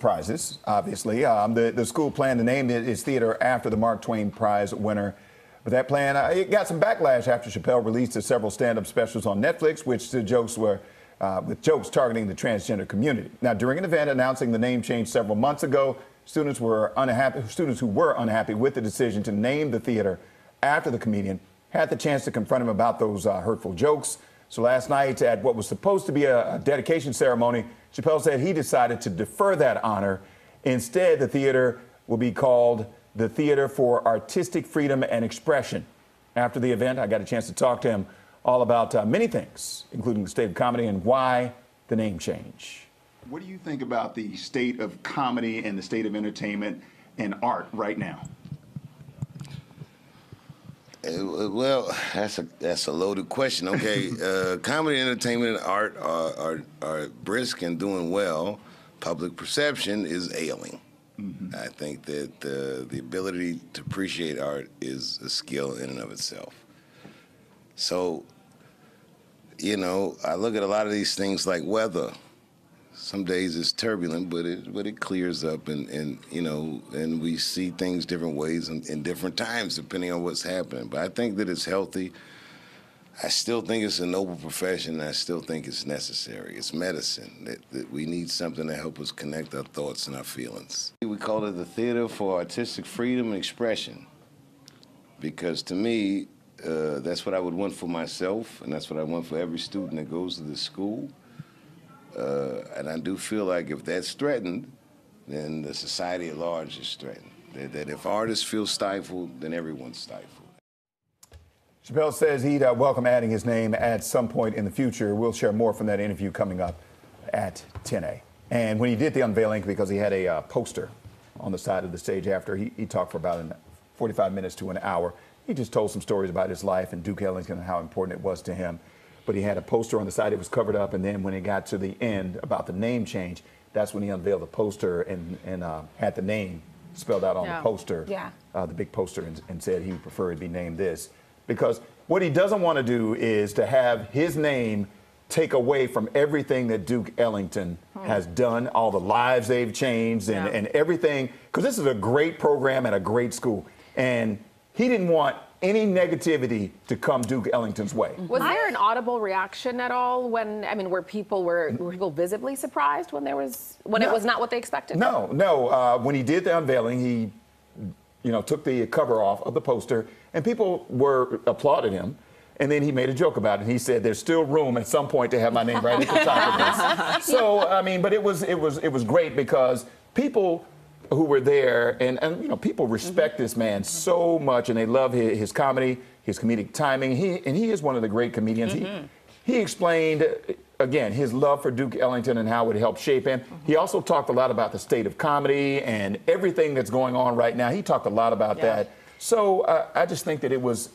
prizes, obviously. The school planned to name its theater after the Mark Twain Prize winner. But that plan, it got some backlash after Chappelle released several stand-up specials on Netflix, which the jokes were with jokes targeting the transgender community. Now, during an event announcing the name change several months ago, students who were unhappy with the decision to name the theater after the comedian had the chance to confront him about those hurtful jokes. So last night, at what was supposed to be a dedication ceremony, Chappelle said he decided to defer that honor. Instead, the theater will be called the Theater for Artistic Freedom and Expression. After the event, I got a chance to talk to him all about many things, including the state of comedy and why the name change. What do you think about the state of comedy and the state of entertainment and art right now? Well, that's a loaded question. Okay, comedy, entertainment, and art are brisk and doing well. Public perception is ailing. Mm-hmm. I think that the ability to appreciate art is a skill in and of itself. So, you know, I look at a lot of these things like weather. Some days it's turbulent, but it clears up, and you know, and we see things different ways in different times depending on what's happening. But I think that it's healthy. I still think it's a noble profession, and I still think it's necessary. It's medicine, that we need something to help us connect our thoughts and our feelings. We call it the Theater for Artistic Freedom and Expression, because to me, that's what I would want for myself, and that's what I want for every student that goes to this school. And I do feel like if that's threatened, then the society at large is threatened. That if artists feel stifled, then everyone's stifled. Chappelle says he'd welcome adding his name at some point in the future. We'll share more from that interview coming up at 10 And when he did the unveiling, because he had a poster on the side of the stage after, he talked for about 45 minutes to an hour. He just told some stories about his life and Duke Ellington and how important it was to him. But he had a poster on the side, it was covered up, and then when it got to the end about the name change, that's when he unveiled the poster and had the name spelled out on the poster, the big poster, and said he would prefer it be named this. Because what he doesn't want to do is to have his name take away from everything that Duke Ellington has done, all the lives they've changed and everything, because this is a great program at a great school. And he didn't want any negativity to come Duke Ellington's way. Was there an audible reaction at all when, I mean, were people visibly surprised when it was not what they expected? No. When he did the unveiling, he, took the cover off of the poster, and people applauded him. And then he made a joke about it. He said, "There's still room at some point to have my name right at the top of this." So I mean, but it was great because people who were there, and people respect this man so much, and they love his comedy, his comedic timing. He is one of the great comedians. He explained, again, his love for Duke Ellington and how it helped shape him. He also talked a lot about the state of comedy and everything that's going on right now. He talked a lot about that. So I just think that it was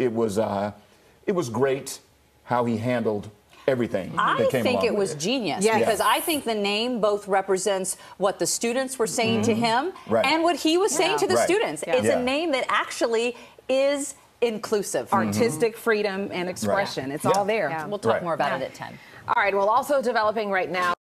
great how he handled everything that came along. I think it was genius because I think the name both represents what the students were saying to him and what he was saying to the students. It's a name that actually is inclusive. Artistic freedom and expression. It's all there. We'll talk more about it at 10. All right, well, also developing right now.